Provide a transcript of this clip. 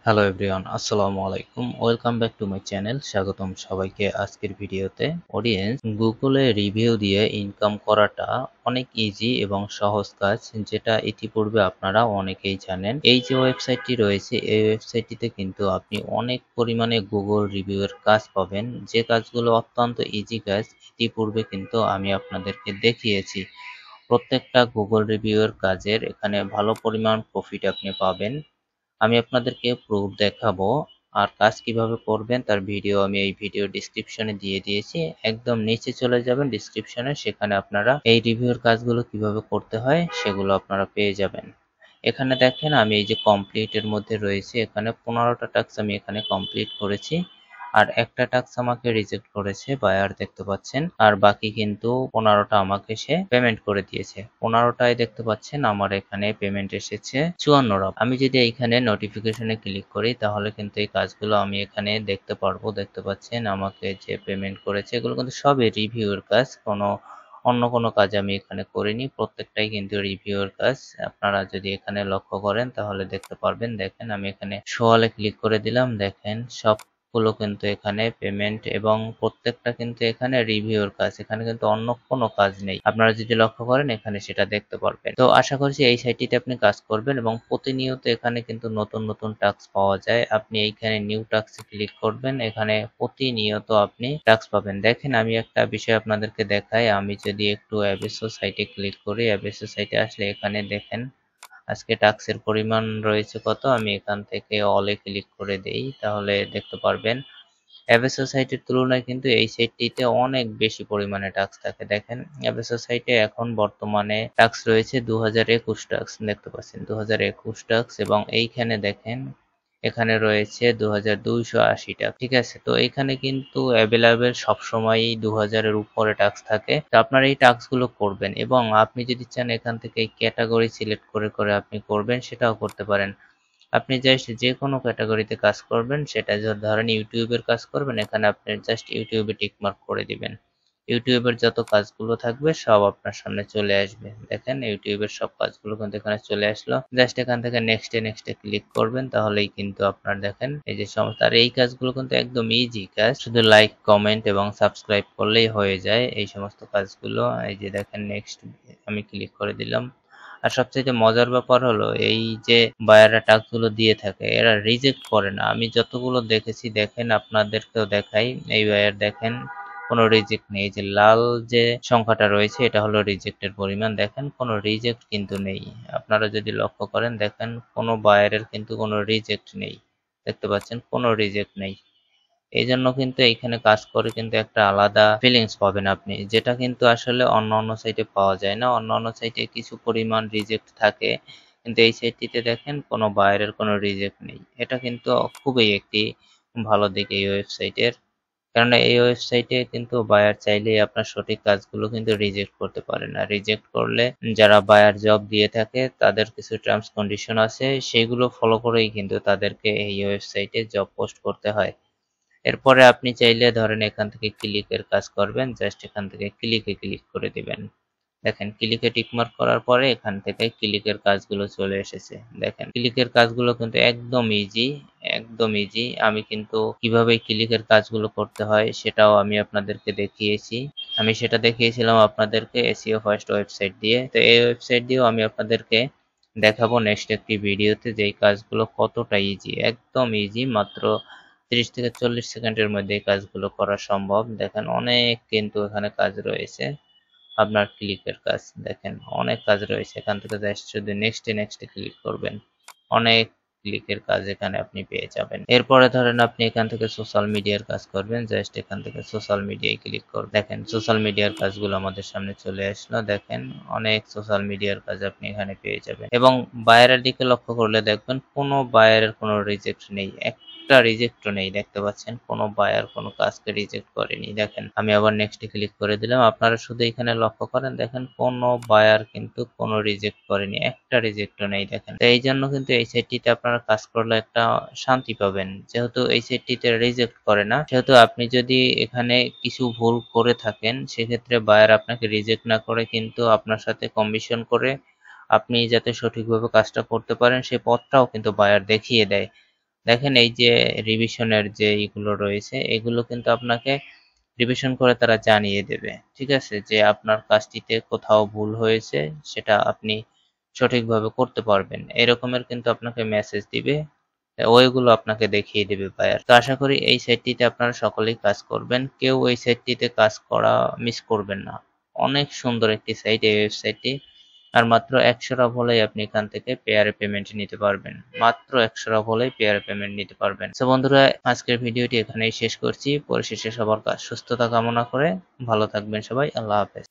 Hello everyone, আসসালামু আলাইকুম। Welcome back to my channel. স্বাগতম সবাইকে আজকের ভিডিওতে। অডিয়েন্স, গুগলে রিভিউ দিয়ে ইনকাম করাটা অনেক ইজি এবং সহজ কাজ, যেটা ইতিপূর্বে আপনারা অনেকেই জানেন। এই যে ওয়েবসাইটটি রয়েছে, এই ওয়েবসাইটটিতে কিন্তু আপনি অনেক পরিমাণে গুগল রিভিউয়ের কাজ পাবেন, যে কাজগুলো অত্যন্ত ইজি কাজ। ইতিপূর্বে কিন্তু আমি আপনাদেরকে দেখিয়েছি। প্রত্যেকটা গুগল রিভিউয়ের কাজের এখানে ভালো পরিমাণ প্রফিট আপনি পাবেন। আমি আপনাদেরকে প্রুফ দেখাবো, আর কাজ কিভাবে করবেন তার ভিডিও আমি এই ভিডিও ডিসক্রিপশনে দিয়ে দিয়েছি। একদম নিচে চলে যাবেন ডিসক্রিপশনে, সেখানে আপনারা এই রিভিউর কাজগুলো কিভাবে করতে হয় সেগুলো আপনারা পেয়ে যাবেন। এখানে দেখেন আমি এই যে কমপ্লিটের মধ্যে রয়েছে, এখানে 15টা টাস্ক আমি এখানে কমপ্লিট করেছি, আর একটা টাস্ক আমাকে রিজেক্ট করেছে বায়ার, দেখতে পাচ্ছেন। আর বাকি কিন্তু 15টা আমাকে সে পেমেন্ট করে দিয়েছে। 15টায় দেখতে পাচ্ছেন আমার এখানে পেমেন্ট এসেছে 54। আমি যদি এইখানে নোটিফিকেশনে ক্লিক করি তাহলে কিন্তু এই কাজগুলো আমি এখানে দেখতে পারবো। দেখতে পাচ্ছেন আমাকে যে পেমেন্ট করেছে, এগুলো কিন্তু সবই রিভিউর কাজ, অন্য কোনো কাজ আমি এখানে করিনি। প্রত্যেকটাই কিন্তু রিভিউর কাজ। আপনারা যদি এখানে লক্ষ্য করেন তাহলে দেখতে পারবেন। দেখেন আমি এখানে সোয়ালে ক্লিক করে দিলাম, দেখেন সবগুলো কিন্তু এখানে পেমেন্ট, এবং প্রত্যেকটা কিন্তু এখানে রিভিউর কাজ। এখানে কিন্তু অন্য কোনো কাজ নেই। আপনারা যদি লক্ষ্য করেন এখানে সেটা দেখতে পারবেন। তো আশা করছি এই সাইটটিতে আপনি কাজ করবেন, এবং প্রতিনিয়ত এখানে কিন্তু নতুন নতুন টাস্ক পাওয়া যায়। আপনি এইখানে নিউ টাস্কে ক্লিক করবেন, এখানে প্রতিনিয়ত আপনি টাস্ক পাবেন। দেখেন আমি একটা বিষয় আপনাদেরকে দেখাই। আমি যদি একটু অ্যাবেসো সাইটে ক্লিক করি, অ্যাবেসো সাইটে আসলে এখানে দেখেন আজকে টাস্কের পরিমাণ রয়েছে কত। আমি এখান থেকে অলে ক্লিক করে দেই, তাহলে দেখতে পারবেন অ্যাবেসো সাইটের তুলনায় কিন্তু এই সাইটটিতে অনেক বেশি পরিমাণে টাস্ক থাকে। দেখেন অ্যাবেসো সাইটে এখন বর্তমানে টাস্ক রয়েছে 2021 টাস্ক, দেখতে পাচ্ছেন 2021 টাস্ক, এবং এইখানে দেখেন এখানে রয়েছে 2280 টাকা। ঠিক আছে, তো এখানে কিন্তু অ্যাভেলেবেল সবসময়ই 2000-এর উপরে টাস্ক থাকে। তো আপনারা এই টাস্কগুলো করবেন, এবং আপনি যদি চান এখান থেকে এই ক্যাটাগরি সিলেক্ট করে করে আপনি করবেন, সেটাও করতে পারেন। আপনি জাস্ট যে কোনো ক্যাটাগরিতে কাজ করবেন, সেটা ধরেন ইউটিউবের কাজ করবেন, এখানে আপনি জাস্ট ইউটিউবে টিকমার্ক করে দিবেন। ইউটিউবের যত কাজগুলো থাকবে সব আপনার সামনে চলে আসবে। দেখেন ইউটিউবের সব কাজগুলো কিন্তু এখানে চলে আসলো। জাস্ট এখান থেকে নেক্সটে ক্লিক করবেন, তাহলেই কিন্তু আপনার দেখেন এই যে সমস্ত। আর এই কাজগুলো কিন্তু একদম ইজি কাজ, শুধু লাইক, কমেন্ট এবং সাবস্ক্রাইব করলেই হয়ে যায় এই সমস্ত কাজগুলো। এই যে দেখেন নেক্সট আমি ক্লিক করে দিলাম। আর সবচাইতে মজার ব্যাপার হলো, এই যে বায়াররা টাস্কগুলো দিয়ে থাকে এরা রিজেক্ট করে না। আমি যতগুলো দেখেছি, দেখেন আপনাদেরকেও দেখাই। এই বায়ার দেখেন কোনো রিজেক্ট নেই। এই যে লাল যে সংখ্যাটা রয়েছে এটা হলো রিজেক্টের পরিমাণ। দেখেন কোনো রিজেক্ট কিন্তু নেই। আপনারা যদি লক্ষ্য করেন দেখেন কোনো বায়ারের কিন্তু কোনো রিজেক্ট নেই। দেখতে পাচ্ছেন কোনো রিজেক্ট নেই। এই জন্য কিন্তু এইখানে কাজ করে কিন্তু একটা আলাদা ফিলিংস পাবেন আপনি, যেটা কিন্তু আসলে অন্য সাইটে পাওয়া যায় না। অন্য সাইটে কিছু পরিমাণ রিজেক্ট থাকে, কিন্তু এই সাইটটিতে দেখেন কোনো বায়ারের কোনো রিজেক্ট নেই। এটা কিন্তু খুবই একটি ভালো দিক এই ওয়েবসাইটের। কারণ এই ওয়েবসাইটে কিন্তু বায়ার চাইলেই আপনার সঠিক কাজগুলো কিন্তু রিজেক্ট করতে পারে না। রিজেক্ট করলে যারা বায়ার জব দিয়ে থাকে তাদের কিছু টার্মস কন্ডিশন আছে, সেগুলো ফলো করেই কিন্তু তাদেরকে এই ওয়েবসাইটে জব পোস্ট করতে হয়। এরপরে আপনি চাইলে ধরেন এখান থেকে ক্লিকের কাজ করবেন, জাস্ট এখান থেকে ক্লিকে ক্লিক করে দিবেন। দেখেন ক্লিকে টিকমার্ক করার পরে এখান থেকে ক্লিকের কাজগুলো চলে এসেছে। দেখেন ক্লিকের কাজগুলো কিন্তু একদম ইজি, একদম ইজি। আমি কিন্তু কিভাবে ক্লিকের কাজগুলো করতে হয় সেটাও আমি আপনাদেরকে দেখিয়েছি। আমি সেটা দেখিয়েছিলাম আপনাদেরকে এসইও ফার্স্ট ওয়েবসাইট দিয়ে। তো এই ওয়েবসাইট দিয়েও আমি আপনাদেরকে দেখাবো নেক্সট একটি ভিডিওতে যে এই কাজগুলো কতটা ইজি, একদম ইজি। মাত্র 30 থেকে 40 সেকেন্ডের মধ্যে এই কাজগুলো করা সম্ভব। দেখেন অনেক কিন্তু এখানে কাজ রয়েছে। আপনার ক্লিকের কাজ দেখেন অনেক কাজ রয়েছে। এখান থেকে জাস্ট শুধু নেক্সটে ক্লিক করবেন, অনেক ক্লিকের কাজ এখানে আপনি পেয়ে যাবেন। এরপরে ধরেন আপনি এখান থেকে সোশ্যাল মিডিয়ার কাজ করবেন, জাস্ট এখান থেকে সোশ্যাল মিডিয়ায় ক্লিক করবেন। দেখেন সোশ্যাল মিডিয়ার কাজগুলো আমাদের সামনে চলে আসলো। দেখেন অনেক সোশ্যাল মিডিয়ার কাজ আপনি এখানে পেয়ে যাবেন, এবং বায়ারের দিকে লক্ষ্য করলে দেখবেন কোনো বায়ারের কোনো রিজেক্ট নেই, একটা রিজেক্টও নেই। দেখতে পাচ্ছেন কোনো বায়ার কোনো কাজকে রিজেক্ট করেনি। দেখেন আমি আবার নেক্সটে ক্লিক করে দিলাম। আপনারা শুধু এখানে লক্ষ্য করেন, দেখেন কোনো বায়ার কিন্তু কোনো রিজেক্ট করেনি, একটা রিজেক্টও নেই। দেখেন তো এই জন্য কিন্তু এই সাইটটিতে আপনারা কাজ করলে একটা শান্তি পাবেন, যেহেতু এই সাইটটিতে রিজেক্ট করে না। সেহেতু আপনি যদি এখানে কিছু ভুল করে থাকেন, সেক্ষেত্রে বায়ার আপনাকে রিজেক্ট না করে কিন্তু আপনার সাথে কমিশন করে আপনি যাতে সঠিকভাবে কাজটা করতে পারেন সেই পথটাও কিন্তু বায়ার দেখিয়ে দেয়। দেখেন এই যে রিভিশনের যে এইগুলো রয়েছে এগুলো কিন্তু আপনাকে রিভিশন করে তারা জানিয়ে দেবে। ঠিক আছে, যে আপনার কাজটিতে কোথাও ভুল হয়েছে সেটা আপনি সঠিকভাবে করতে পারবেন, এরকমের কিন্তু আপনাকে মেসেজ দিবে, ওইগুলো আপনাকে দেখিয়ে দেবে বায়ার। তো আশা করি এই সাইটটিতে আপনারা সকলেই কাজ করবেন, কেউ এই সাইটটিতে কাজ করা মিস করবেন না। অনেক সুন্দর একটি সাইট এই ওয়েবসাইটটি। আর মাত্র 100 রাফ হলেই আপনি এখান থেকে পেয়ারে পেমেন্ট নিতে পারবেন। মাত্র 100 রাফ হলেই পেয়ারে পেমেন্ট নিতে পারবেন। তো বন্ধুরা, আজকের ভিডিওটি এখানেই শেষ করছি। পরিশেষে সবার সুস্থতা কামনা করে ভালো থাকবেন সবাই। আল্লাহ হাফেজ।